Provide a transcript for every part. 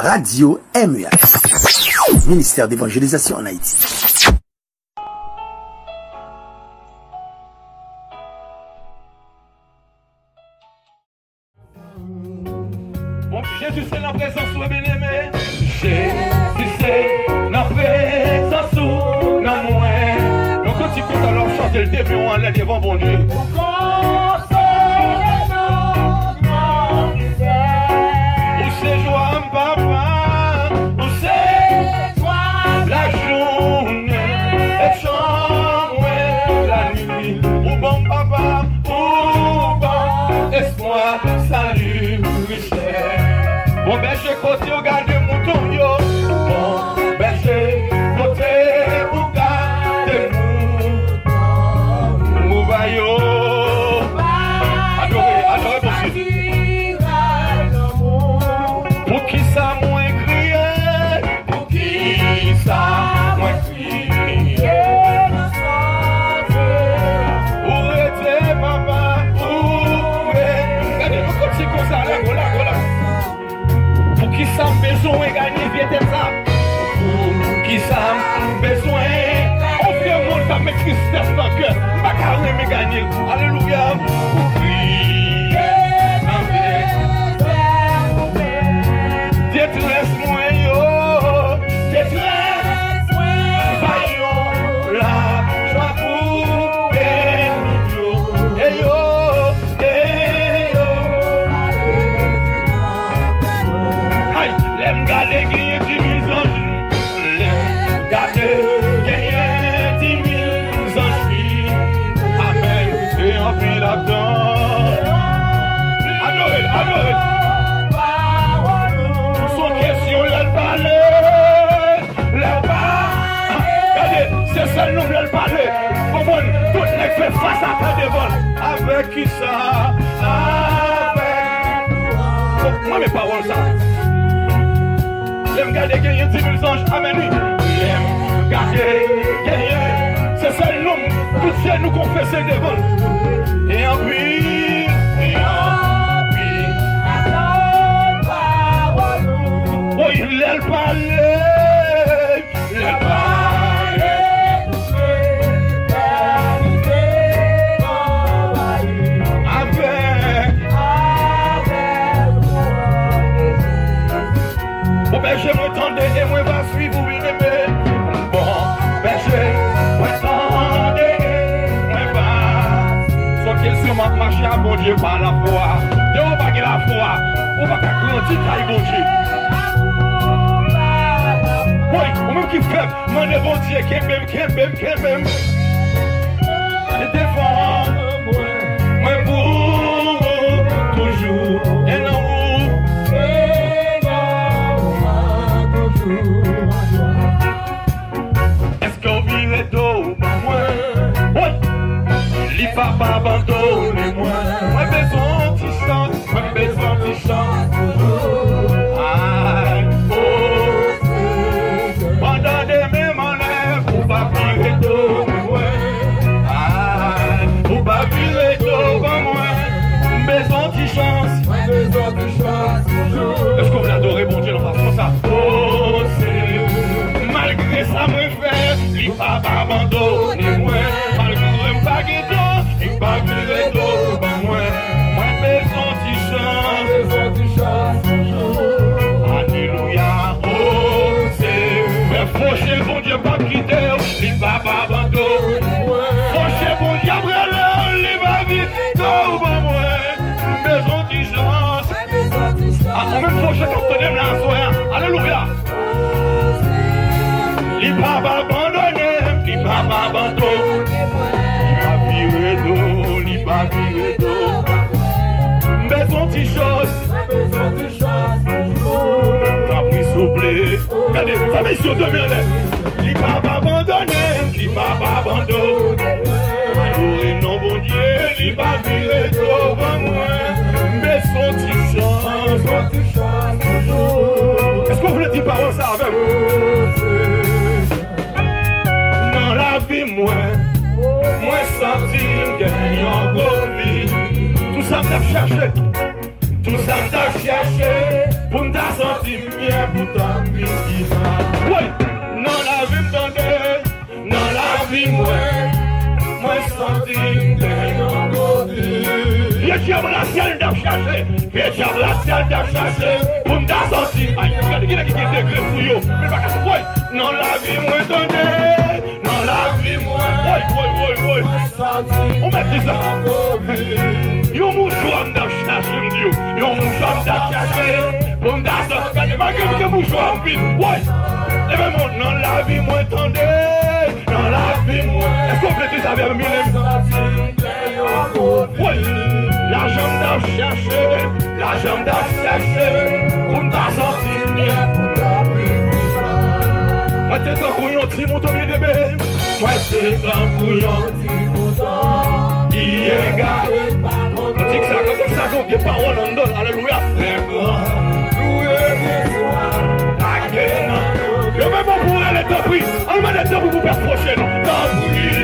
Radio MEH, ministère d'évangélisation en Haïti. Bon, Jésus c'est la présence où bien-aimé. Jésus c'est la présence où non moins. Donc quand tu comptes alors chanter le début on allait devant bon Dieu. Papa, où c'est la journée et chambre la nuit. Où bon papa, où bon espoir, salut, richesse. Bon berger côté au garde mouton yo. Bon berger côté au garde mouton. Mouvayo. Adorez mon Dieu. Pour qui ça moins crié, pour qui ça moins crié. Où était papa, où est. Regardez-nous comme c'est comme ça, là, voilà. Pour qui ça besoin de gagner, viens ça. Pour qui ça besoin, on fait mon temps, mais tristesse dans le cœur. Pas carré, mais gagner. Alléluia. Pour crier, détresse moi yo, détresse vaillons la joie pour nous et yo, aïe, l'aime garder gagner 10 000 anges, l'aime garder gagner 10 000 anges, amen, et en pile là-dedans, adorez. C'est ça nous voulons parler. Comment tout le monde fait face à ta devant. Avec qui ça? Avec moi mes paroles ça. J'aime garder gagner 10 000 anges. Amen. J'aime garder gagner. C'est ça nous. Tout ça nous confesser devant. Et en puis. Oh il l'aime parler. Berger m'entendez et moi va suivre vous bien-aimé. Bon, berger m'entendez et moi va. Soit qu'il se m'a marché à bon Dieu par la foi. Et on va gagner la foi. On va grandir taille bon Dieu. Oui, ou même qui fait, mon bon Dieu, qui même. Et défendre moi pour toujours. Et non. Est-ce qu'on virait d'eau, moi? Oui! Il va pas abandonner, moi. Moi, besoin de chante, moi, besoin de chante toujours. Aïe, oh, pendant des mêmes en l'air, on va virer d'eau, moi. Aïe, on va virer d'eau, moi. Besoin de chance, moi, besoin de chance toujours. Est-ce qu'on veut adorer, bon Dieu, dans façon ça? Oh, c'est malgré ça, me fait, il va pas abandonner, moi. Malgré pas guédon, il va virer d'eau, moi. Moi, besoin de chance, alléluia, oh, c'est. Fauché, bon Dieu, pas quitter, il va pas abandonner, moi. Fauché, bon Dieu, après l'heure, il va vite d'eau, moi. Besoin de chance. Ah, on même fauché, quand on aime la soirée, alléluia. Il va pas abandonner, il va pas abandonner. Il va virer d'eau, il va virer d'eau. Besoin de choses, t'as pris soufflé. Regardez, ça met sur 2000. Il va pas abandonner, il va pas abandonner. Pour non bon Dieu, il va virer d'eau, moi. Besoin de choses, est-ce qu'on voulait dire parole ça avec vous? Dans la vie, moi senti gagner en gros vie. Tout ça m'a cherché, tout ça m'a cherché pour me sentir bien. pourtant oui, non la vie m'tendait, non la vie moi senti d'un côté. Vieux diable la ciel d'en chercher, vieux diable la ciel d'en chercher, pour me sortir. Aïe, regardez qui a des greffes pour yo, mais pas qu'à ce point. Non la vie moi donnée, non la vie moi, oui. On met ça. Yo mouchoir d'en chercher, yo mouchoir d'en chercher, pour me sortir. Regardez, malgré que mouchoir en ville, oui. Et même non la vie moi donnée, non la vie moi. Est-ce qu'on peut dire ça avec mille? Oui. La jambe d'à chercher, pour me sortir. Moi t'es un couillon, petit mouton bien bébé. Moi t'es un couillon, petit mouton. Il est gars. On dit que ça, comme des paroles en donne, alléluia. Je vais pas pour aller t'en prie. On m'a dit pour vous faire prochaine. T'en prie.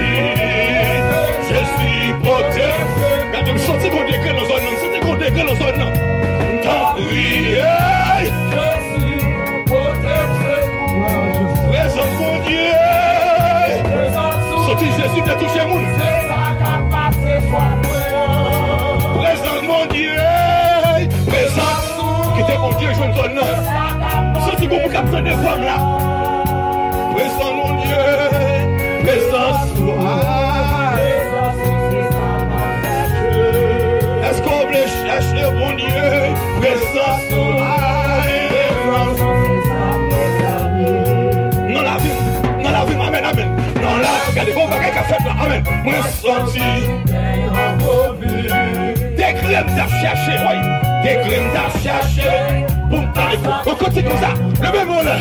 Je suis protégé. Quand je me sentis qu'on décrit dans zone, t'en prie. Je suis protégé. Présence mon Dieu. Sorti Jésus de toucher mon. Présence mon Dieu. Présence. Qui était mon Dieu, je ne donne pas. Sorti pour vous capter des femmes là. Présence mon Dieu. Présence. Est-ce qu'on veut chercher mon Dieu? Présence. Non la vie, amen. Non la, regardez, bon bagage qu'a fait là, amen. Moi sorti. Des crèmes d'à chercher, oui. Des crèmes d'à chercher. Pour me parler, on continue comme ça. Le même mot là,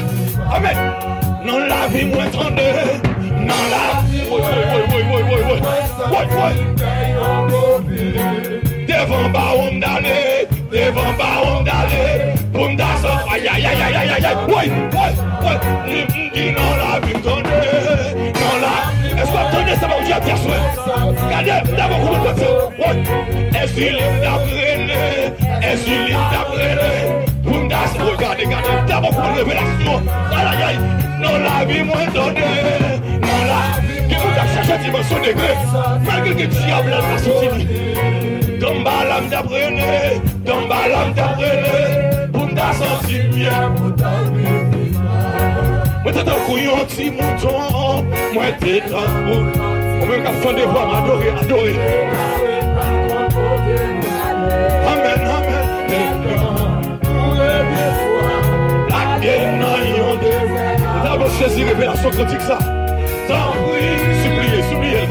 amen. Non la vie, moi tendez. Non la vie, oui. Devant baron d'aller, pour me dasser, aïe, oui, non la vie, non la, est-ce qu'on attendait ça va vous dire personne? Regardez, d'abord vous me dites, oui, est-ce qu'il est d'apprendre, pour me dasser, regardez, d'abord pour une révélation, aïe, non la vie, moi donnée, non la, qui vous a cherché dimension de gré, malgré que diable a pas sorti. Dans ma lame d'apprenez, pour me sortir bien. Moi t'es un couillon, petit mouton, moi t'es un couillon. On veut qu'à fond des voix m'adorer. Amen. La gueule n'a rien de. D'abord saisir révélation critique ça. T'en prie, suppliez.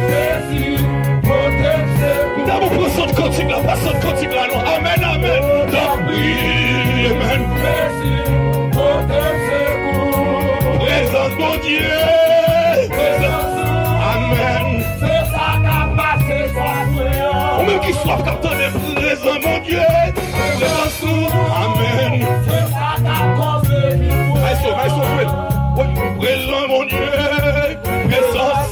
D'abord prends de cantique là, pas de cantique là, non. Amen. T'en prie, amen. Présence mon Dieu. Amen. C'est ça qu'a passé, ou même qui soit qu'attendez, présence mon Dieu. Amen. C'est ça qu'a causé. Présence mon Dieu. Présence.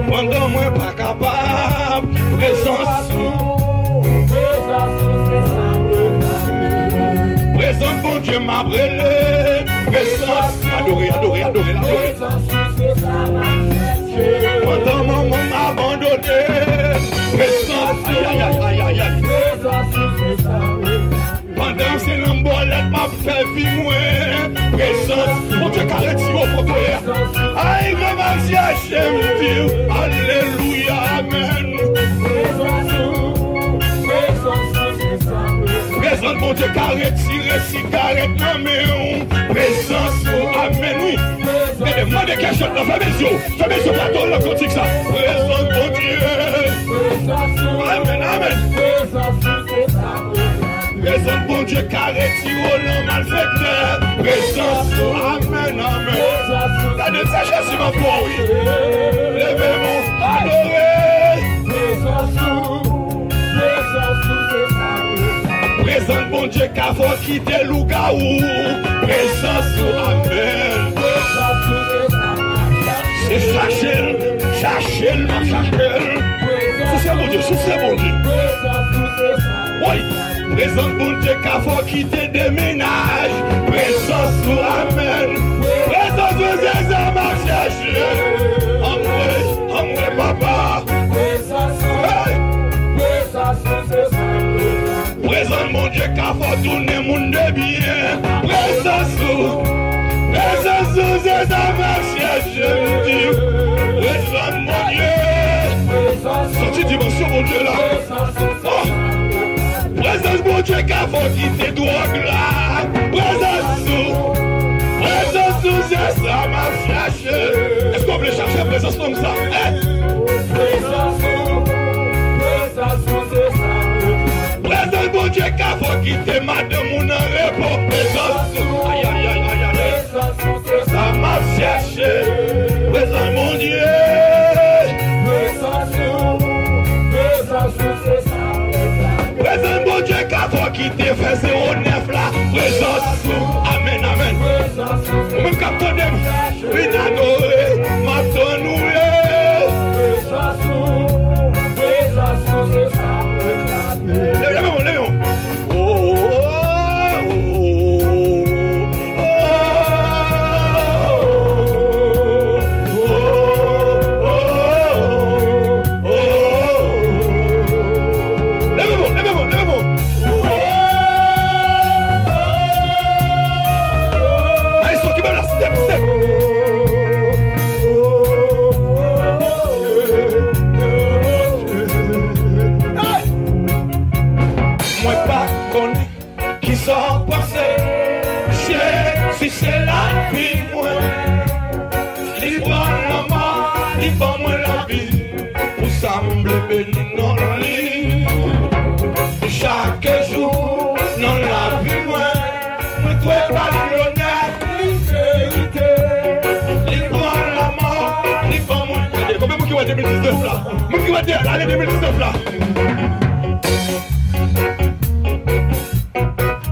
Pendant moi pas capable, présence bon Dieu m'a brûlé, présence, adoré. Pendant maman m'a abandonné, présence, aïe. Pendant ces lambolettes m'a fait vivre, présence, mon Dieu carré si au frère. Aïe, maman, j'aime Dieu, alléluia, amen. Présence, mon Dieu carré, tiré, cigarette, amen. Présence, amen, oui. Mais demandez quelque chose, fais mes yeux, plateau, le cantique ça. Présence, mon Dieu. Amen. Présence, bon Dieu, carré, tiro, l'homme malfecteur. Présence, amen. La de sa Jésus, ma foi, oui. Levez-moi, adorez. Présence, bon Dieu, qu'a faut quitter Lougaou. Présence, amen. C'est chercher. Soufflez, mon Dieu. Oui. Présence bon Dieu qu'a faut quitter des ménages. Présence ou amen. Présence vous êtes à ma chercher. Amre papa. Présence mon Dieu qu'a faut tourner monde de bien. Présence ou c'est à ma chercher. Présence mon Dieu. Sorti dimension mon Dieu là. Présence mon Dieu qu'a faut quitter drogue là. Présence c'est ça ma chercher. Est-ce qu'on veut chercher la présence comme ça? Présence mon Dieu qu'a faut quitter madame mon repos. Présence aïe aïe aïe aïe aïe. Ça m'a cherché. Présence mon Dieu. Présence mon Dieu qu'a faut quitter fait 09 là. Présence amen amen. Ou même capteur dem. Oui adoré. Matonoué. Lève-moi. Si c'est la vie, moi, il prend la main, il prend moi la vie, pour sembler béni dans le lit. Chaque jour, dans la vie, moi, je ne trouve pas l'honneur, vérité. Il prend la main, il prend moi la vie. Combien de qui va 2019 là? Moi qui va dire l'année 2019 là?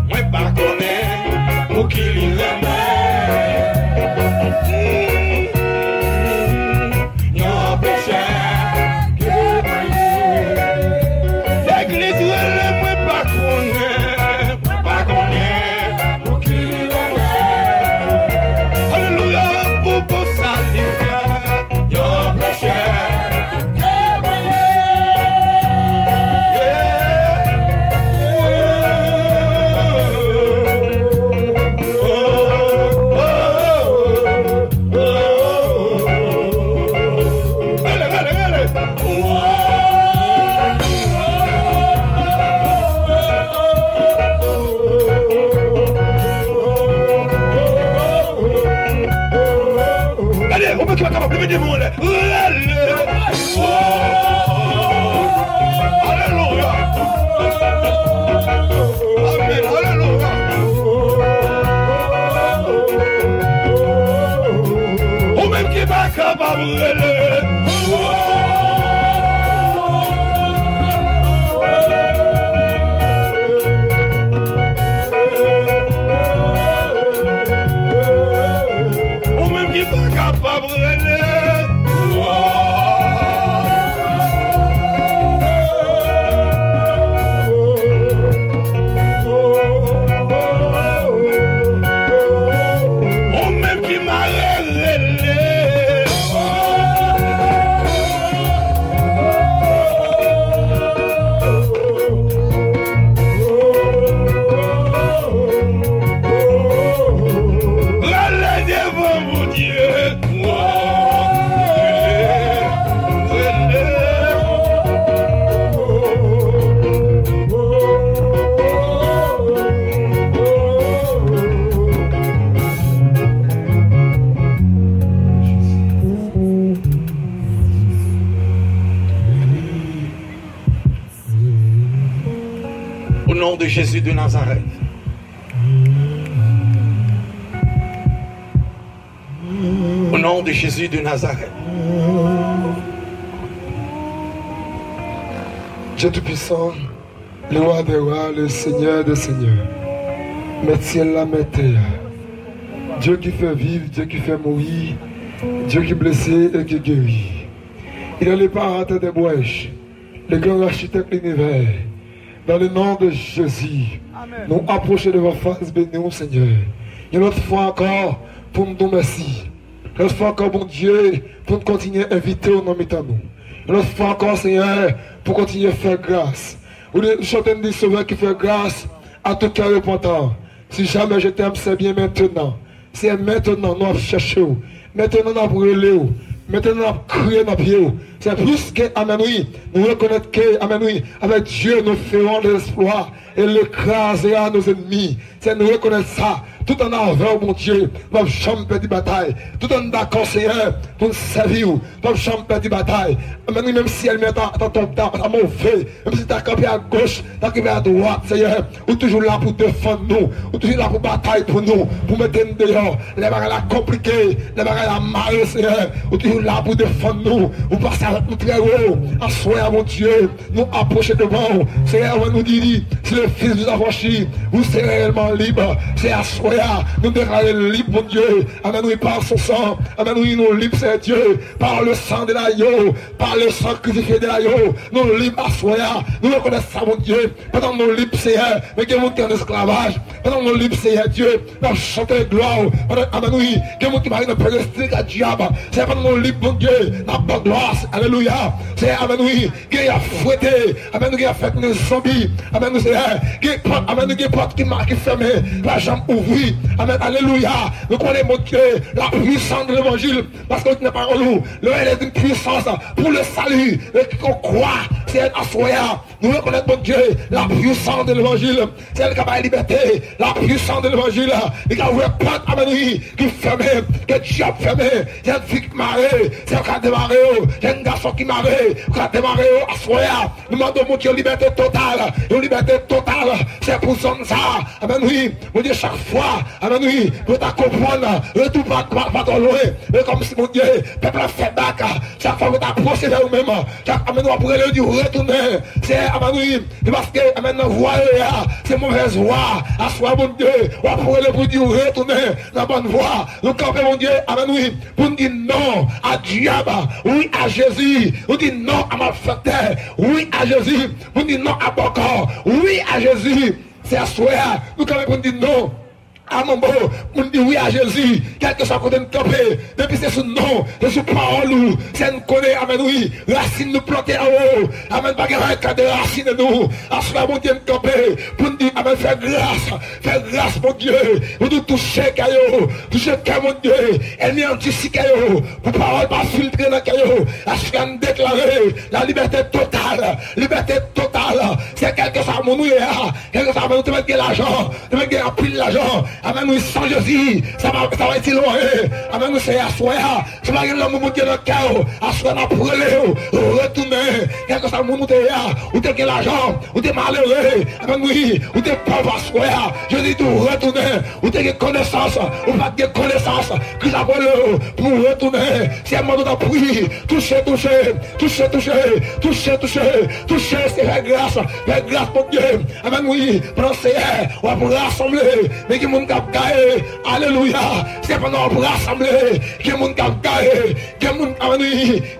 Moi pas connaître, pour qui il aime. Au nom de Jésus de Nazareth. Au nom de Jésus de Nazareth. Dieu Tout-Puissant, le roi des rois, le Seigneur des seigneurs. Mettre ciel la mettre terre. Dieu qui fait vivre, Dieu qui fait mourir, Dieu qui blesse et qui guérit. Il est le parent des brèches, le grand architecte de l'univers, Dans le nom de Jésus, nous approchons de votre face, bénis-nous, Seigneur. Et l'autre fois encore, pour nous dire merci. L'autre fois encore, bon Dieu, pour nous continuer à inviter au nom de nous. L'autre fois encore, Seigneur, pour continuer à faire grâce. Vous chantez des sauveurs qui fait grâce à tout cœur repentant. Si jamais je t'aime, c'est bien maintenant. C'est maintenant, nous cherchons. Maintenant, nous brûlons. Maintenant, nous crions dans pied. C'est plus que, amen, oui, nous reconnaissons que, amen, oui, avec Dieu, nous ferons des exploits et l'écraser à nos ennemis. C'est nous reconnaître ça. Tout en avant, mon Dieu, nous champ de bataille. Tout en d'accord, Seigneur, pour nous servir. Nous champ de bataille. Amen, oui, même si elle met dans ton temps, à mauvais, même si tu as campé à gauche, tu as campé à droite, Seigneur, ou toujours là pour défendre nous, ou toujours là pour bataille pour nous, pour mettre nous dehors. Les bagages compliqués, les bagages mal, Seigneur, ou toujours là pour défendre nous, ou passer avec nous très haut. Assoyez, mon Dieu, nous approcher devant. Seigneur, on nous dit, si le Fils nous a franchi, vous serez réellement libre. C'est assoyez, nous déclarons libre, mon Dieu. Amen, oui, par son sang. Amen, oui, nous libres, c'est Dieu. Par le sang de l'agneau, par le sang crucifié de l'agneau, nous libres, assoyez. Nous reconnaissons ça, mon Dieu. Pendant nous libres, Seigneur, mais que nous sommes en esclavage. Pendant nous libres, Seigneur Dieu, nous chantons gloire. Amen, oui, que nous sommes en pédestique à diable. C'est pendant nous libres, mon Dieu, la bonne gloire. Alléluia. C'est Amen, oui, qui a fouetté. Amen, nous qui a fait nos zombies. Amen, nous, Seigneur, Amen, nous qui porte qui fermé, la jambe ouvrie. Amen, alléluia. Nous connaissons, mon Dieu, la puissance de l'évangile. Parce que nous n'avons pas nous. Le est une puissance pour le salut. Et qu'on croit, c'est un assoyant. Nous reconnaissons, mon Dieu, la puissance de l'évangile. C'est elle qui a la liberté. La puissance de l'évangile. Et qui a ouvert porte, amen, oui, qui fermé, que Dieu a fermé. C'est une fille qui marée. C'est un qui a démarré. C'est un garçon qui marée. Qui a démarré, assoyant. Nous demandons, mon Dieu, liberté totale. Une liberté totale. C'est pour ça. Amen, oui. Mon Dieu, chaque fois, amen, oui, pour ta comprendre, retour pas trop loin. Mais comme si, mon Dieu, peuple a fait bac. Chaque fois que tu approches vers vous-même, chaque amen, nous après le dire retourner. C'est, amen, oui, parce que, amen, voix, c'est mauvaise voix. À soi, mon Dieu, ou après le pour dire retourner la bonne voix. Nous campons, mon Dieu, amen, oui, pour nous dire non à diable, oui à Jésus, nous dire non à ma fête, oui à Jésus, nous dire non à Bocor, oui à Jésus. C'est à soi, nous quand même pour dire non. À mon beau, on dit oui à Jésus, quel que soit côté de camper, depuis c'est son nom, c'est son parole, c'est nous connaît, amen, oui, racine nous planter en haut, amen, pas qu'un de racine de nous, à ce mon Dieu de camper, pour nous dire, amen, faire grâce, mon Dieu, pour nous toucher, caillou, toucher, mon Dieu, elle met un petit caillou, pour parole pas filtrer dans caillou, à ce qu'on déclarer la liberté totale, c'est quel que soit mon nous, quel que soit mon nous, tu vas gagner l'argent, tu vas gagner un pile l'argent. Amen, nous sans Jésus, ça va être loin. Amen, nous c'est assoya. Ça va être l'homme qui est dans le cœur. Assoya, n'a pour retourner. Quelque chose, mon t'es là, ou t'es l'argent, ou t'es malheureux. Amen, oui, ou t'es pauvre, assoya. Je dis tout, retourner. Ou t'es connaissance, ou pas de connaissance. Que ça va pour retourner. C'est un moment de prier. Toucher, c'est faire grâce, mon Dieu. Amen, oui, pensez, on va pour rassembler. Mais qui moun kap gaé, alléluia, c'est pendant pour rassembler, qui moun kap gaé, qui moun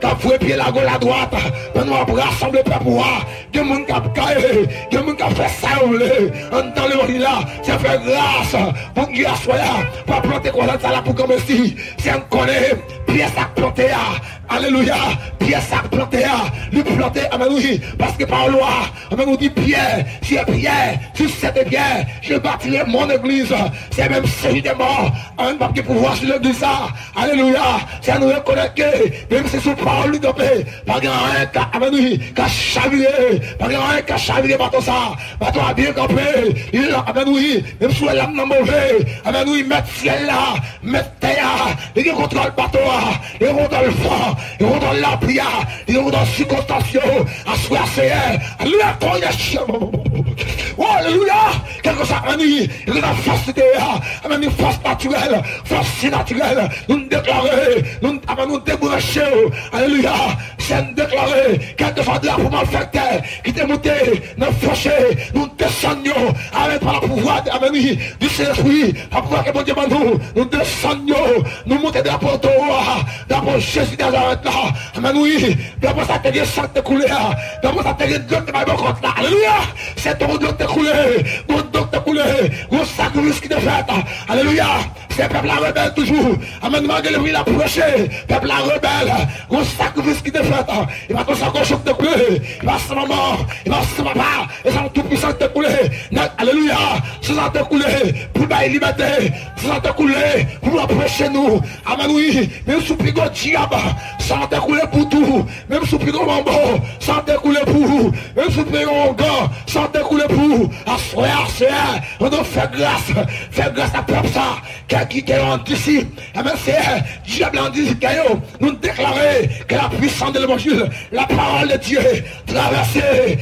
kap foué pied la gauche la droite, pendant pour rassembler pour pouvoir, qui moun kap gaé, qui moun kap fait ça, entend le là, c'est faire grâce, pour Dieu assoya, pour planter quoi ça là pour comme si, c'est un connaît, pièce à planter, alléluia, pièce à planter, lui planter, amen oui, parce que par loi, amen nous dit Pierre, si c'était Pierre, je bâtirai mon église, c'est même celui des morts, un pape qui pouvoir sur l'église, alléluia, c'est à nous reconnaître que, même si c'est parole lui dopé, pas grand-un qui a chaviré, pas grand-un qui a chaviré bateau ça, bateau a bien campé, il a, amen oui, même si l'âme n'a mauvais, amen oui, mettre ciel là, mettre terre, il contrôle bateau, il contrôle le vent, il contrôle la prière, il contrôle circonstance, à soi c'est alléluia, oh alléluia, quelque chose, amen, il y a la force de dehors, amen, force naturelle, force naturelle, nous déclarer, nous débrancher, alléluia, c'est déclarer, quelque chose de la pour malfecter, qui t'est monté, nous fâcher, nous descendons, amen, par le pouvoir, amen, du Saint-Esprit, par le pouvoir que mon Dieu m'a nous descendons, nous montons de la porte, d'abord Jésus de Nazareth là, amen, oui, d'abord ça t'est sang de couler, d'abord ça t'est de l'autre de ma contre là, alléluia, c'est ton dos de couler, mon dos de couler, mon sacrifice qui te fait, alléluia, c'est peuple la rebelle toujours, amen, malgré le bruit la prêché, peuple la rebelle, mon sacrifice qui te fait, il va tout ça qu'on choque de couler, il va se maman, il va se papa, et ça tout puissant de couler, alléluia, c'est ça de couler, pour la liberté, c'est ça de couler, pour approcher nous, amen, oui, même sous plus gros diable, ça te couler pour tout, même sous plus gros mambo, ça te couler pour vous, même sous plus gros gars, ça te couler pour vous, à soir, on doit faire grâce à peuple ça, qui est en ici, amen, c'est, diable en dit, nous déclarer que la puissance de l'évangile, la parole de Dieu, traverser,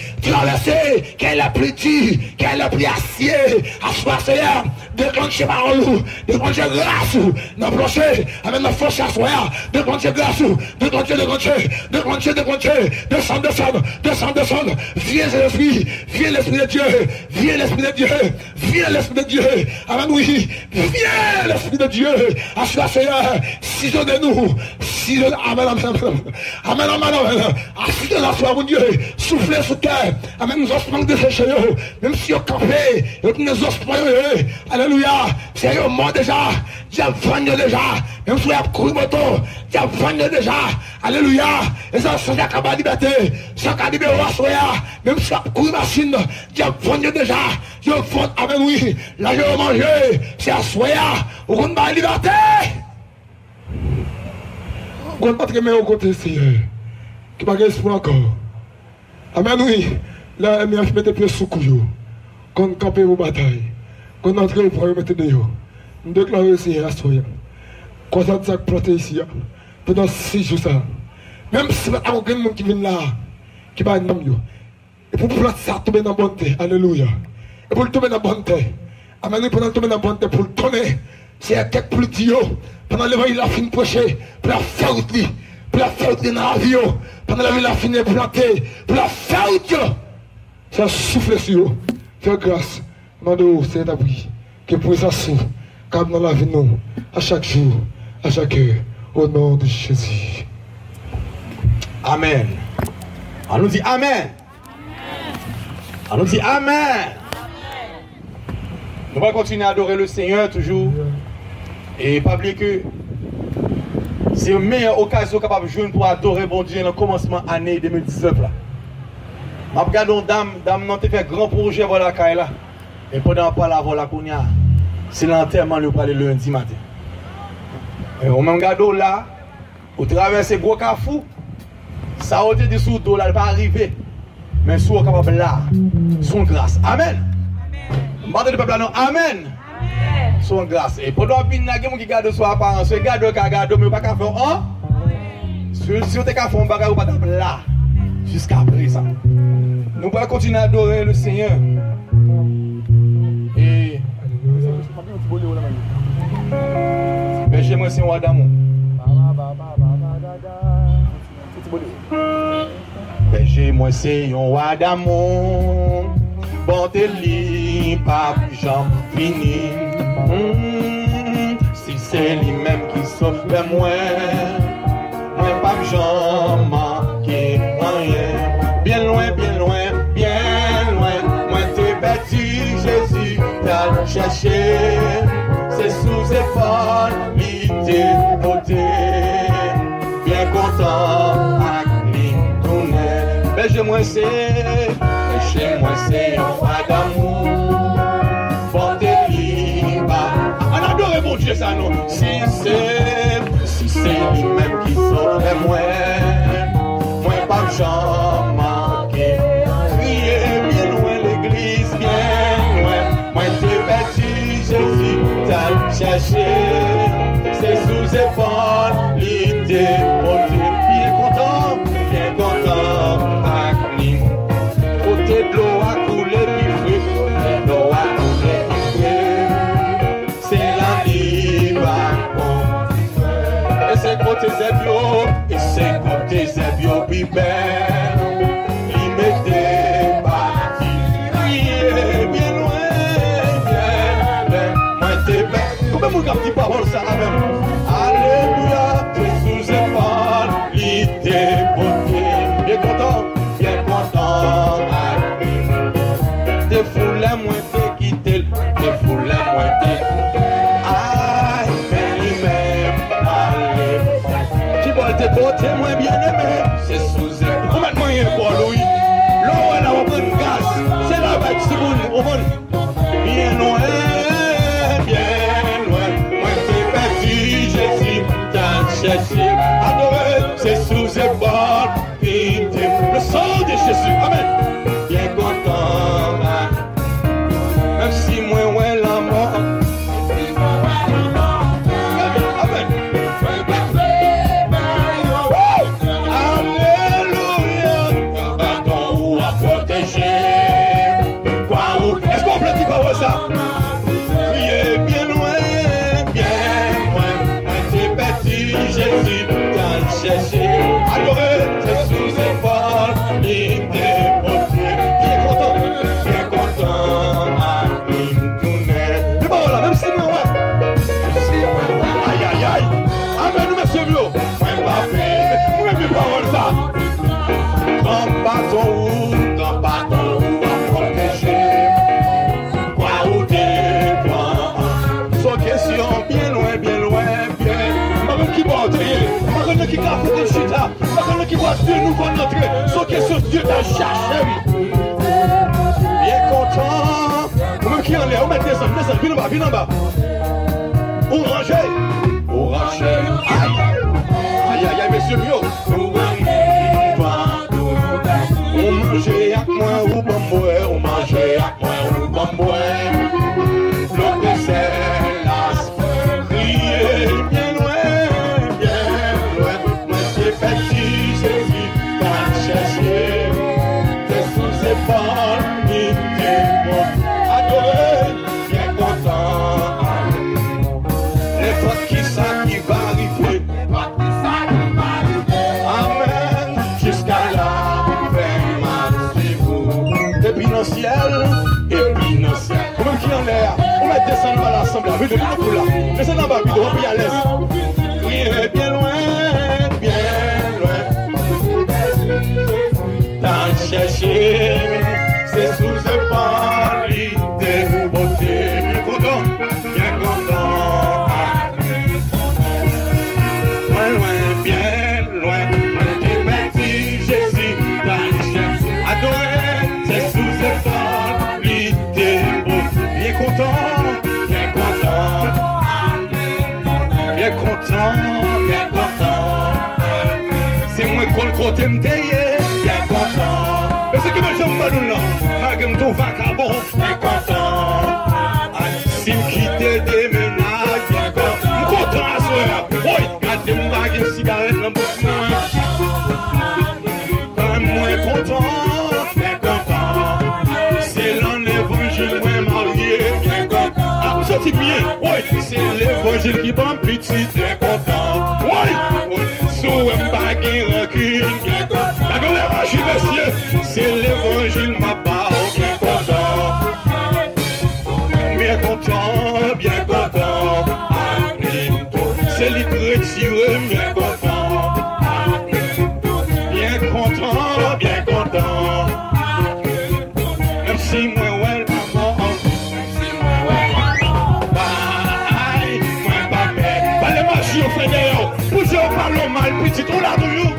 qu'elle a plus dit, qu'elle a plus acier, à soir, Seigneur, déclencher parole, déclencher grâce, nous plancher, amen, nous forcer à soir, déclencher grâce, déclencher, descendre, viens l'esprit de Dieu, viens l'esprit de Dieu, amen, oui, viens l'esprit de Dieu, à soir, Seigneur, ciseaux-nous, amen, assisez la soir, mon Dieu, soufflez sous terre, amen, nous ossements de ces cheveux, même si on campé, nous ossements, alléluia, c'est un mort déjà, j'ai vendu déjà, même si on a couru moto, j'ai vendu déjà, alléluia, et ça, c'est la liberté, c'est la liberté, même si on a couru machine, j'ai vendu déjà, je vends, amen, oui, là je vais manger, c'est à soya, au compte de la liberté. Quand on entre au côté Seigneur, qui n'a pas d'espoir encore. Amen, oui. Là, MF mette pied sous couillou. Quand on campe vos batailles. Quand on entre au premier mettre de yo. Nous déclarons Seigneur à soi. Quand on a planté ici, pendant 6 jours ça. Même si vous avez aucun monde qui vient là, qui va nous yo. Et pour planter ça, tomber dans la bonne terre. Alléluia. Et pour tomber dans la bonne terre. Amen, oui, pendant tomber dans la bonne terre, pour le tourner. C'est un quelque plus dio. Pendant le vent, il a fini de prêcher. Pour la faire outiller. Pour la faire outiller dans l'avion. Pendant le vent, il a fini de planter. Pour la faire outiller. Ça souffle sur eux. Fais grâce. Demande c'est d'abri. Que pour ça sous. Car dans la vie, nous. À chaque jour. À chaque heure. Au nom de Jésus. Amen. On nous dit Amen. On nous dit Amen. Nous allons continuer à adorer le Seigneur toujours. Et pas oublier que c'est une meilleure occasion capable de jouer pour adorer bon Dieu dans le commencement de l'année 2019. Je regarde une dame qui fait un grand projet pour la caille là. Et pendant qu'on parle la Kounia, c'est l'enterrement le lundi matin. Et on regarde là, au travers ces gros cafous, ça a été des sous d'eau là, il va arriver. Mais sous capable là, son grâce. Amen. Amen. Peuple là, amen. Son grâce. Et pendant que vous qui garde son apparence, vous gardez qu'à garder, mais vous ne pouvez pas faire un. Si vous avez fait un bagage, vous ne pouvez pas là. Jusqu'à présent. Nous allons continuer à adorer le Seigneur. Et. Berger, moi, c'est un roi d'amour. Berger, moi, c'est un roi d'amour. Bon, t'es libre, pas plus jamais fini. Si c'est lui-même qui sauve moi, pas plus jamais manquer rien. Bien loin, moi t'es bâti, Jésus t'a cherché. C'est sous effort, l'idée beauté. Bien content, avec lui tourner. Berger, moi, c'est un roi d'amour. Portez libre. On adore mon Dieu, ça non. Si c'est lui-même qui sauve moi pas jamais manquer. Crier bien loin l'église, bien loin. Moi t'es bâti, Jésus t'a cherché. C'est sous effort, l'idée beauté. Bien content, avec lui. Côté de l'eau à couler, puis fruit, l'eau à couler. le monde qui a dit parole ça, amen. Alléluia, Jésus est qualité, beauté. Bien content, bien content. Des foules à moins de quitter, des foules à moins de aïe, même, allez. Qui va te porter moins bien aimé, c'est sous elle. Comment moyen pour lui? L'eau, elle a un bon gaz, c'est la bête, c'est bon, au bon. Bien loin, moi t'es petit, Jésus, t'as cherché. Adoré, c'est sous elle, le sang de Jésus, amen. Bien content, même si moi, ouais, la mort. Amen. Alléluia, bâton ou à protéger. Quoi ou est-ce qu'on peut dire pas ça? Priez bien loin, t'es petit, Jésus, t'as cherché. Adoré, c'est sous épaule, il t'est porté. Bien content, mais bon, là, même si nous, ouais. Aïe, aïe, aïe. Amen, nous, monsieur Bio. Moi, pas fait, moi, mes paroles, ça. Grand bâton ou à protéger. Quoi ou dépend. Sans question, bien loin, bien. Pas qui va entrer, pas qui va faire des chutes là, pas qui va Dieu nous va entrer. Sans question, Dieu t'a cherché. Bien content. Même qui en l'air, on met descendre, viens en bas. Orange. Aïe, monsieur Bio. On mangeait avec moi ou bamboué, on mangeait avec moi ou bamboué. L'autre c'est las, crier bien loin, moi c'est petit, Jésus, t'as cherché, t'es sous ses épaules, il t'est bon, adoré, bien content. Les fois qui ça qui va arriver, amen, jusqu'à la et puis dans le ciel. Comment qui en l'air? On va descendre à l'assemblée. Oui, depuis le coup là. Descendre en bas, puis on peut y aller. Oui, bien loin. T'as cherché, c'est sous ce pari de beauté. Bien content. Bien loin. T'es petit, Jésus, t'as cherché. Adoré. C'est sous épaualité, bien content. C'est moi qu'on le côté m'taillé, bien content. Mais ce qui me j'aime pas nous là, malgré ton vagabond, bien content. Si me quitter des ménages, bien content. Content à soi, oui, gardez mon bague une cigarette dans le bouche, quand même moins content. C'est bien, ouais, c'est l'évangile qui va petit, bien content. Ouais, sous un baguette recul, bien content. La l'évangile, monsieur, c'est l'évangile, ma part, bien content. Bien content. C'est les retiré, bien content. Bien content. Même si moi, ouais, pour je parle mal, petit, on l'a toujours.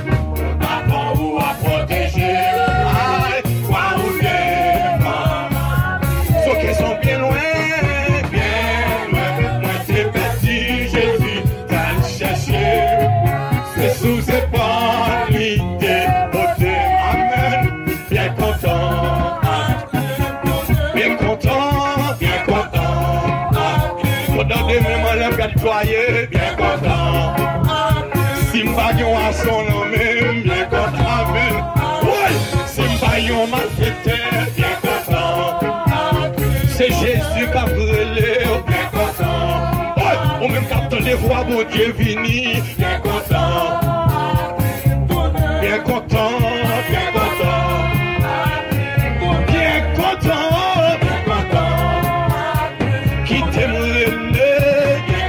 Bâton ou à protéger. Aïe, quoi ou dépend. Ceux qui sont bien loin. Moi t'es petit, Jésus, t'as cherché. C'est sous épaualité, beauté. Amen. Bien content. Pendant des moments, les gars déployés, bien content. Si m'baguons à son nom même, bien content. Amen. Oui, si m'baguons ma fête, bien content. C'est Jésus qui a brûlé, bien content. Oui, on même capte les voix, mon Dieu vini, bien content. Bien content. Qui t'aime le nez, bien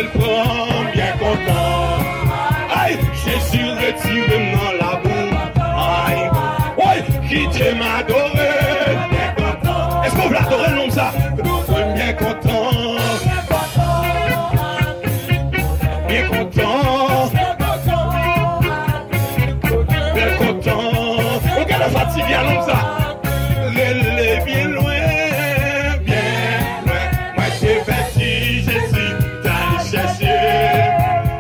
le prend, bien content. Aïe, Jésus retire dans la boue. Aïe, ouais, qui Dieu m'a adoré, bien content. Est-ce qu'on veut adorer le nom de ça? Bien content. Bien content. Bien content. On garde la fatigue à l'homme ça. Les bien loin, bien loin. Moi j'ai parti, Jésus, t'as cherché.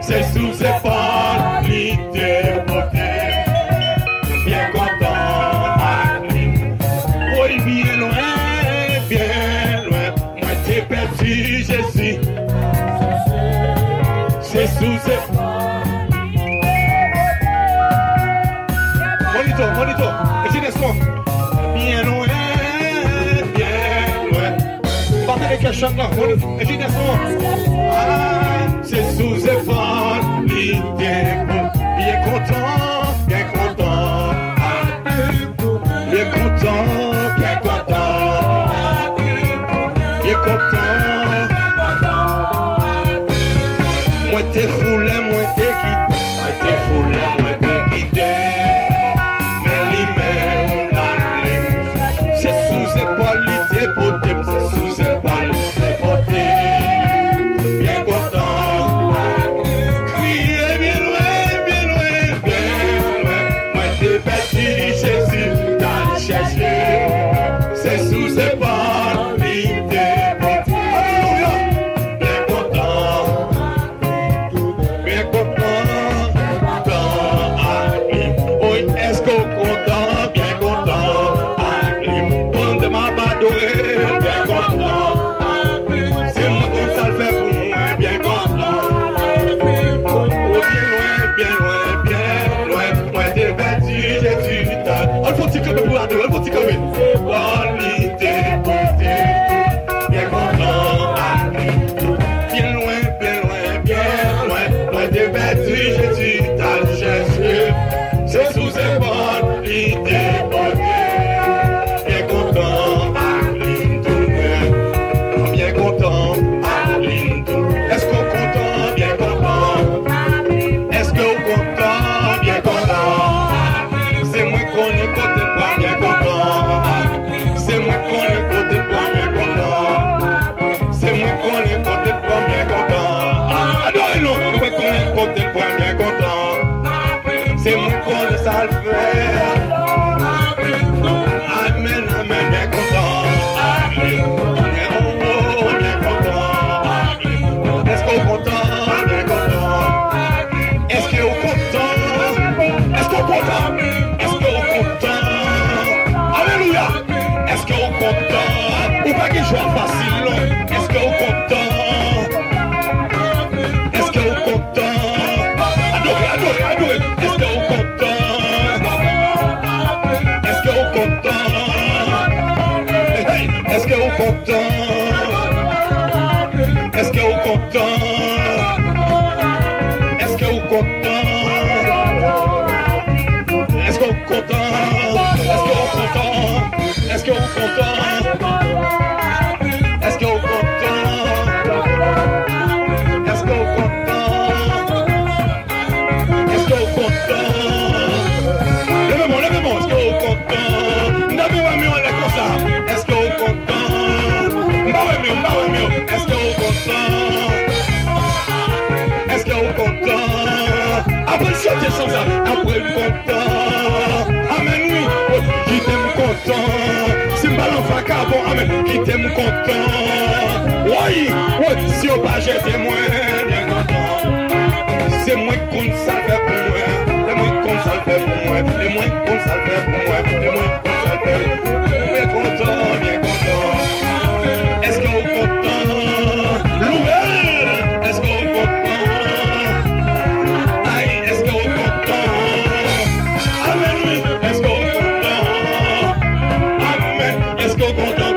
C'est sous ses pas, l'idée portée. Bien content. Oui, bien loin, moi j'ai perdu, Jésus. C'est sous ses Monitor, et des sons. Bien loin. Partez les cachets là, et des sons. C'est sous ses pas, l'idée. Bien content. Bien content. Bien content. Moi t'es foulé, moi t'es quitté. Moi t'es foulé, moi t'es quitté. Mais l'hiver, c'est sous ses qualités potées. C'est sous ses qualités potées. Bien content. Criez bien loin. Moi t'es parti, Jésus, t'as cherché. C'est sous ses qualités potées. Alléluia. Bien content. Est-ce qu'on content, bien content, quand m'a badoué, bien content, c'est moi qu'on ça le fait pour moi, bien content, bien loin, moi t'es battu, j'ai du temps, on faut t'y comme pour adorer, on faut t'y comme, qualité, bien content, bien loin, moi t'es battu, j'ai du temps, chercher. C'est sous ses bonnes idées, bien content, bien content, est-ce qu'on content, bien content, est-ce qu'on content, bien content, c'est moi qu'on est côté de moi, bien content, c'est moi qu'on est côté de moi, bien content, c'est moi qu'on est côté de moi, bien content, adorez-nous, moi qu'on est côté de moi, bien content. C'est mon corps de ça le faire. Amen, bien content. Bien content. Est-ce qu'on est content? Bien content. Est-ce qu'on est content? Est-ce qu'on est content? Est-ce qu'on est content? Alléluia. Est-ce qu'on est content? Ou pas qu'il soit facile, non? Est-ce qu'on est content? Est-ce qu'on est content? Adorez. Est-ce qu'on est content? Est-ce qu'on est content? Est-ce qu'on est content? Est-ce qu'on est content? Est-ce qu'on est content? Est-ce qu'on est content? Est-ce qu'on est content? Est-ce qu'on est content? Est-ce qu'on est content? Est-ce qu'on est content? Est-ce qu'on est content? Levez-moi, est-ce qu'on est content? N'avez-moi mieux, on est comme ça. Est-ce qu'on est content? Mieux. Est-ce qu'on est content? Est-ce qu'on est content? Après chanter sans ça, après le content. Amen, oui, qui t'aime content. C'est pas l'enfant carbon, amen, qui t'aime content. Oui, si on pas jeter moi, bien content. C'est moi qu'on ça fait pour moi. C'est moi qu'on ça fait pour moi. C'est moi qu'on ça fait pour moi. C'est moi qu'on ça fait. Bien content, bien content. Est-ce qu'on est content? Louer. Est-ce qu'on est content? Aïe, est-ce qu'on est content? Amen, oui. Est-ce qu'on est content? Amen. Est-ce qu'on est content?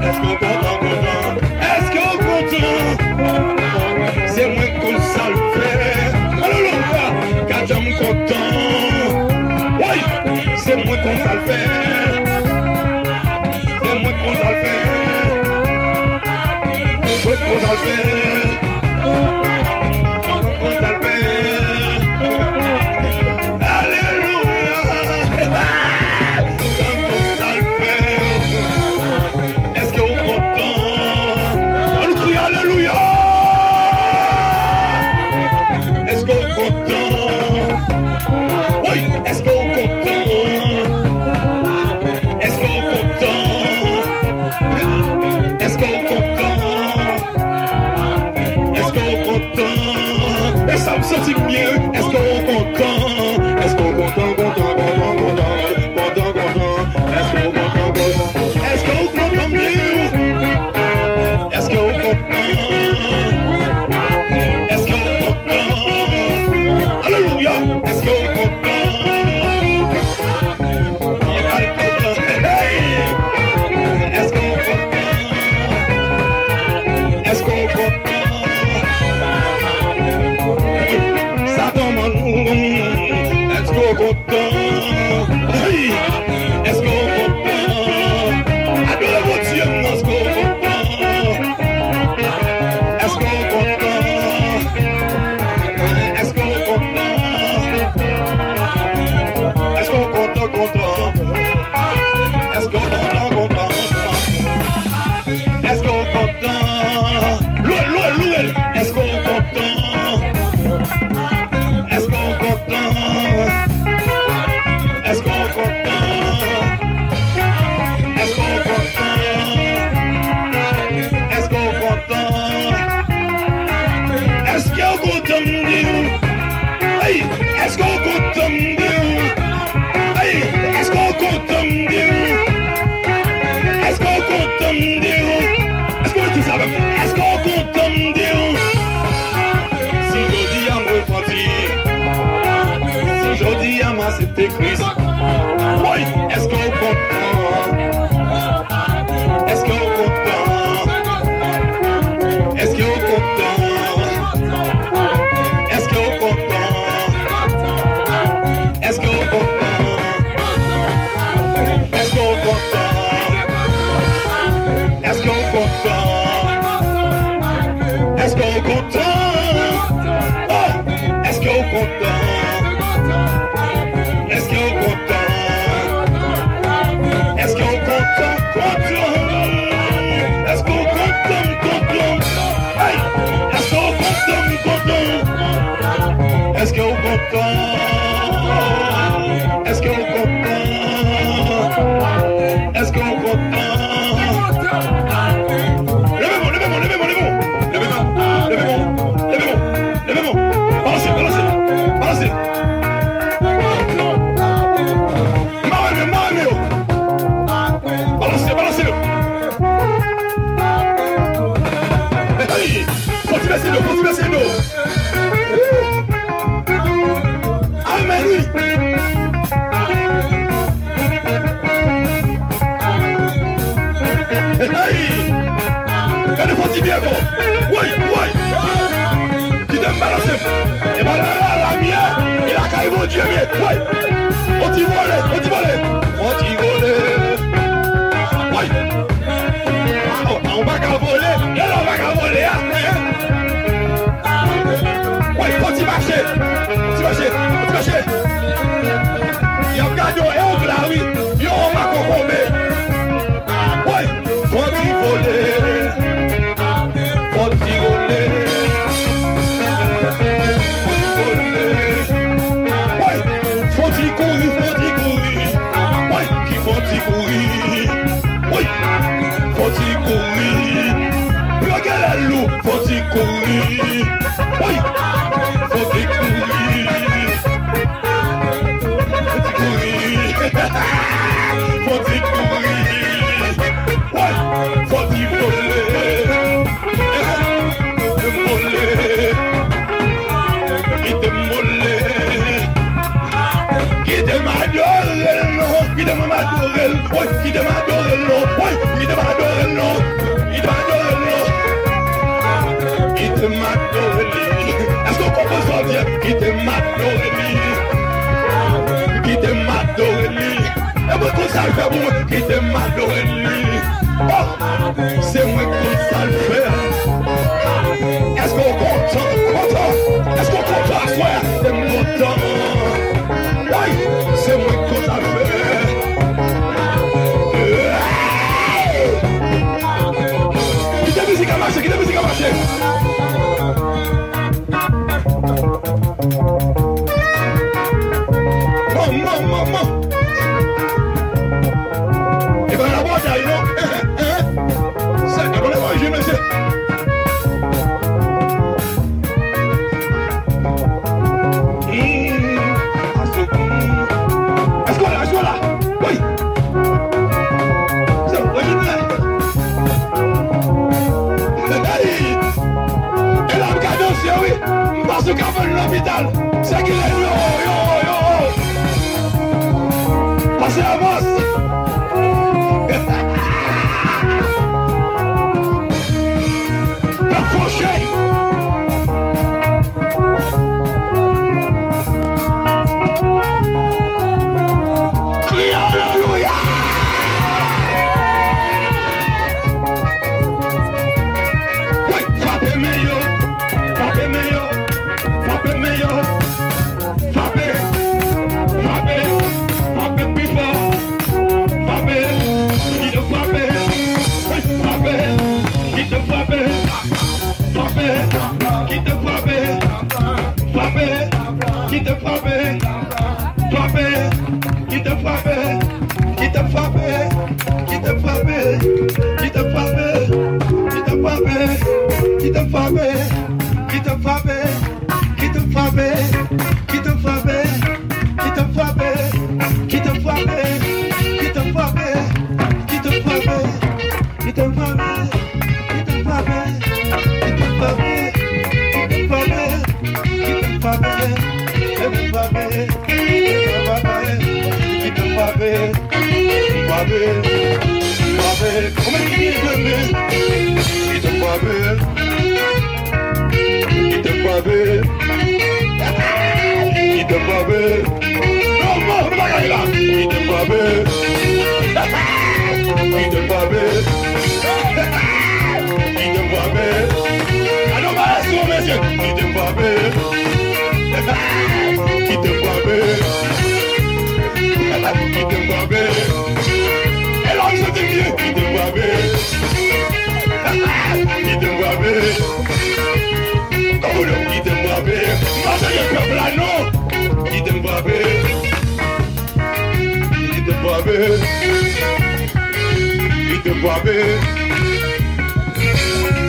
Est-ce qu'on est content? Est-ce qu'on est content? C'est moi qu'on ça le fait. Alléluia. Quand j'aime content. Oui, c'est moi qu'on ça le fait. C'est moi qu'on ça le fait. C'est moi qu'on ça le fait. content? Oui, est-ce qu'on est content? Est-ce qu'on est content? Est-ce qu'on est content? Est-ce qu'on est content? Et ça me sentit mieux. Est-ce qu'on est content? Est-ce qu'on est content, content, content, content, content, content? Est-ce qu'on est content, content? Est-ce qu'on est content mieux? Est-ce qu'on est content? Est-ce qu'on est content? Alléluia! Est-ce qu'on est content? Est-ce qu'on est content? Est-ce qu'on est content? Ça demande nous. Est-ce qu'on est content? Est-ce qu'on est content? Adorez votre Dieu, est-ce qu'on est content? Est-ce qu'on est content? Est-ce qu'on est content? Est-ce qu'on est content, content? Est-ce qu'on est content, content? Est-ce qu'on est content? Louel, est-ce qu'on est content? Est-ce qu'on est content? Est-ce qu'on est content? Est-ce qu'on est content? Est-ce qu'on est content? Est-ce qu'on est content? Hey, est-ce qu'on est content? Hey, est-ce qu'on est content? Est-ce qu'on est content? Est-ce qu'on est tout ça? Est-ce qu'on est content? Si je dis à me repentir, si je dis à m'accepter Christ, oui, est-ce qu'on est content? Est-ce qu'on est content? Est-ce qu'on est content? Est-ce qu'on est content? Est-ce qu'on est content? Est-ce qu'on est content? Est-ce qu'on est content? Est-ce qu'on est content? Oh! Est-ce qu'on est content? Est-ce qu'on est content? Est-ce qu'on est content? Content? Est-ce qu'on est content? Content? Hey! Est-ce qu'on est content? Content? Est-ce qu'on est content? Est-ce qu'on est content? Est-ce qu'on est content? Levez-moi, levez-moi, levez-moi, levez-moi. Levez-moi, levez-moi, levez-moi, levez-moi. Balancez, balancez, balancez. Marrez-le, marrez-le. Balancez, balancez-le. Hey, faut y baisser l'eau, faut y baisser l'eau. Amen, oui. Hey, elle est fatiguée bien bon. Oui, oui. Qui t'aime balancer? Et bien là, la mienne, il a qu'à mon Dieu, mais oui. On t'y vole, on t'y vole. On t'y vole. Oui. On va qu'à voler, et là on va qu'à voler. Oui, faut t'y marcher. Faut t'y marcher, faut t'y marcher. Il y a un gars, et on là, oui. Il y a un mec qu'on commet. Oui, faut t'y voler. Faut t'y voler. Oui, faut t'y courir, faut t'y courir. Oui, qui faut t'y courir. Oui, faut t'y courir. Regarde la loup, faut t'y courir. Oui, faut t'y courir. Faut t'y courir. Ouais, faut t'y voler. Voler. Qui te moller. Qui te m'adorer, non. Qui te m'adorer, ouais. Qui te m'adorer, non. Ouais, qui te m'adorer, non. Qui te m'adorer, non. Qui te m'adorer. Est-ce qu'on comprend ça bien? Qui te m'adorer. Qui te m'adorer. Et moi tout ça le fait pour moi. Qui te m'adorer. Oh, c'est moi tout ça le fait. Est-ce qu'on content? Content? Est-ce qu'on content? Ouais, c'est moi content. Oui, c'est moi tout ça le fait. Qui te musique à marcher? Qui te musique à marcher? ce qu'on veut l'hôpital, c'est qu'il est yo. Passez avance. Approchez. Crie alléluia. Oui, frappez meilleur. Frappez meilleur. Frappez meilleur. Frappez. Frappez. Frappez plus fort. Frappez. Qui te frappez. Frappez. Qui te frappez. Frappez. Qui te frappez. Frappez. Qui te frappez. Frappez. Qui te frappait, qui te frappait, qui te frappait, qui te frappait, qui te frappait, qui te frappait, qui te frappait, qui te frappait, qui te frappait, qui te frappait, qui te frappait, qui te frappait, qui te frappait, qui te frappait, qui te frappait, qui te frappait, qui te frappait, qui te frappait, qui te frappait. Comment il est venu? Il te frappe. Il te frappe. Il te frappe. Non, non, ne pas là. Il te frappe. Il te frappe. Il te frappe. Ah non, bah, c'est bon, monsieur. Il te frappe. Il te frappe. Il te frappe. Et là, je te dis, il te frappe. Il te frappe. Comment il te frappe? Parce que le peuple là, non. Il te frappe. Il te frappe. Il te frappe.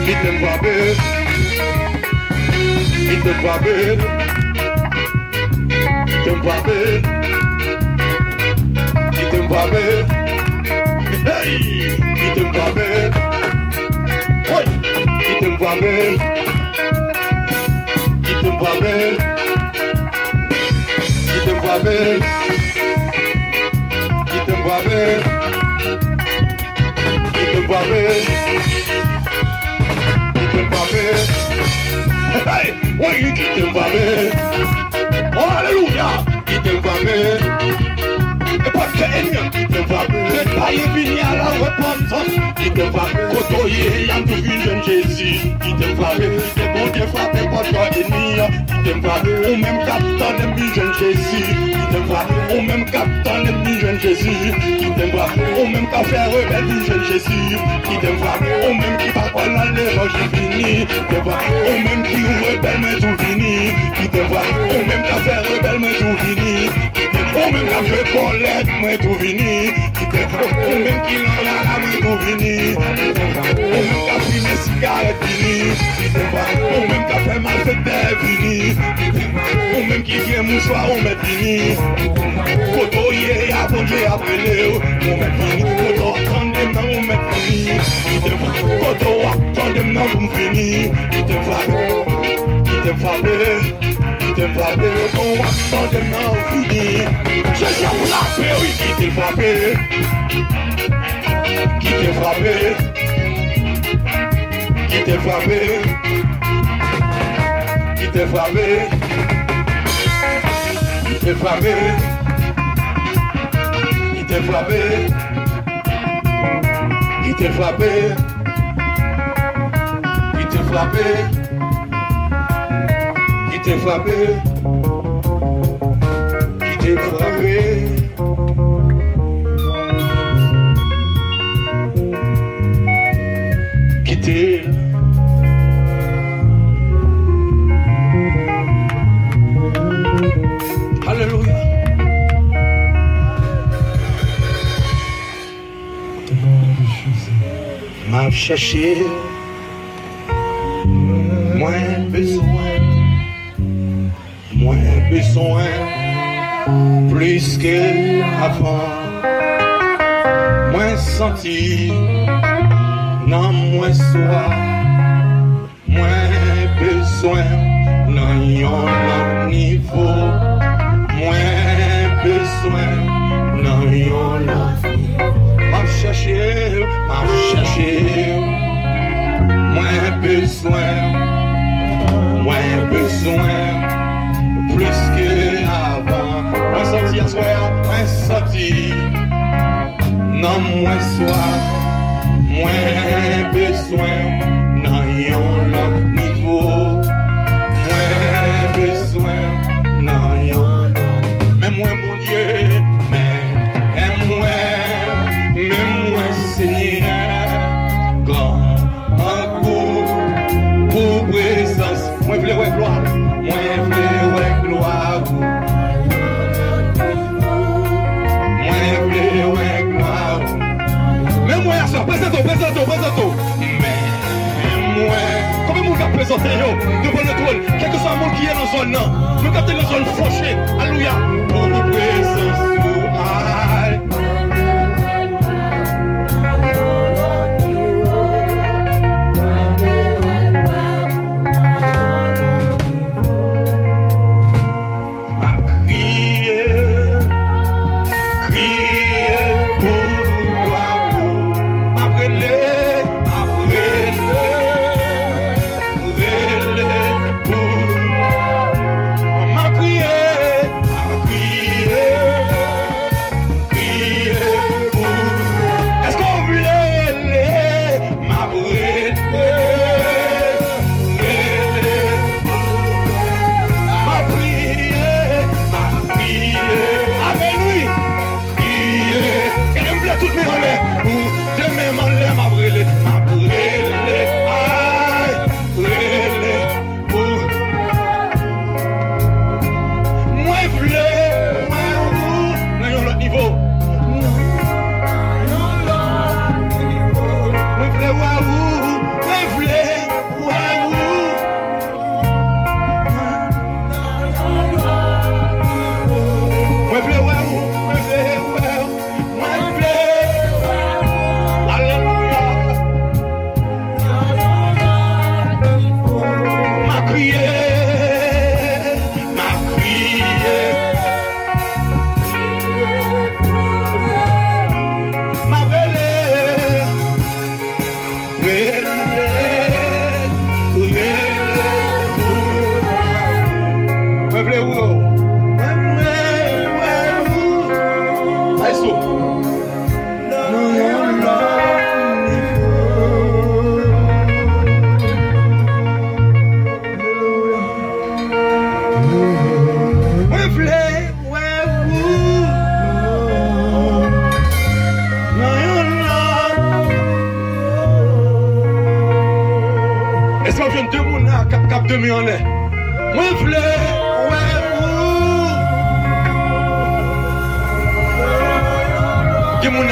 Il te frappe. Il te frappe. Il te frappe. Il te frappe. Hey, il te frappe. Oui, il te frappe. Il te frappe. Il te frappe. Il te frappe. Il te frappe. Il te frappe. Hey, oui, il te frappe. Oh, alléluia, il te frappe. Et pas que ennemi, il te frappe. Ne pas y venir à la repentance. Il te frappe. Côtoyer, il y a tout vu jeune Jésus. Il te frappe. Et bon Dieu frappe pas toi ennemi. Il te frappe. Ou même captant l'ennemi jeune Jésus. Il te frappe. Ou même captant l'ennemi jeune Jésus. Il te frappe. Ou même qu'à faire rebelle jeune Jésus. Il te frappe. Ou même qui va prendre l'évangile fini. Il te frappe. Ou même qui rebelle mais tout fini. Il te frappe. Ou même qu'à faire rebelle mais tout fini. Ou même qu'à faire pour l'aide mais tout fini. Ou même qui n'en a mais tout fini. Ou même qu'à fumer cigarette fini. Ou même qu'à faire mal fait fini. Ou même qui vient mouchoir ou met fini. Côtoyer après Léo. Ou met fini. Côtoyer attendez maintenant ou met fini. Côtoyer attendez maintenant pour finir. Il te frappe. Il te frappe. Il te frappe. Côtoyer attendez maintenant pour finir. Je suis frappé, oui, qui t'est frappé. Qui t'est frappé. Qui t'est frappé. Qui t'est frappé. Qui t'est frappé. Qui t'est frappé. Qui t'est frappé. Qui t'est frappé. Qui t'est frappé. Qui t'est frappé. Qui t'est. Alléluia. M'a cherché, moins besoin, plus qu'avant, moins senti, non moins soir, moins besoin, non yon l'autre niveau. Moins besoin dans yon l'autre niveau. M'a cherché, moins besoin, plus que avant. Moins sorti à soir, moins sorti, non moins soir, moins besoin, non yon l'autre niveau. Moins besoin, non yon l'autre. Mais moi mon Dieu, mais moi Seigneur, grand pour présence. Moi je veux gloire, moi je veux gloire. Moi je veux gloire. Mais moi ça, présente-toi. Mais moi, comment vous avez présenté devant le trône, quel que soit le monde qui est dans son nom, nous captons la zone fauchée, alléluia, pour vous présence.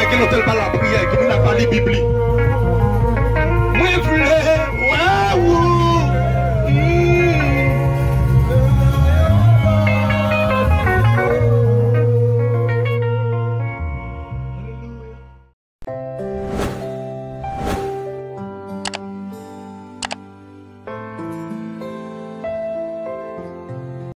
Qui n'a pas la prière, qui n'a pas la Bible.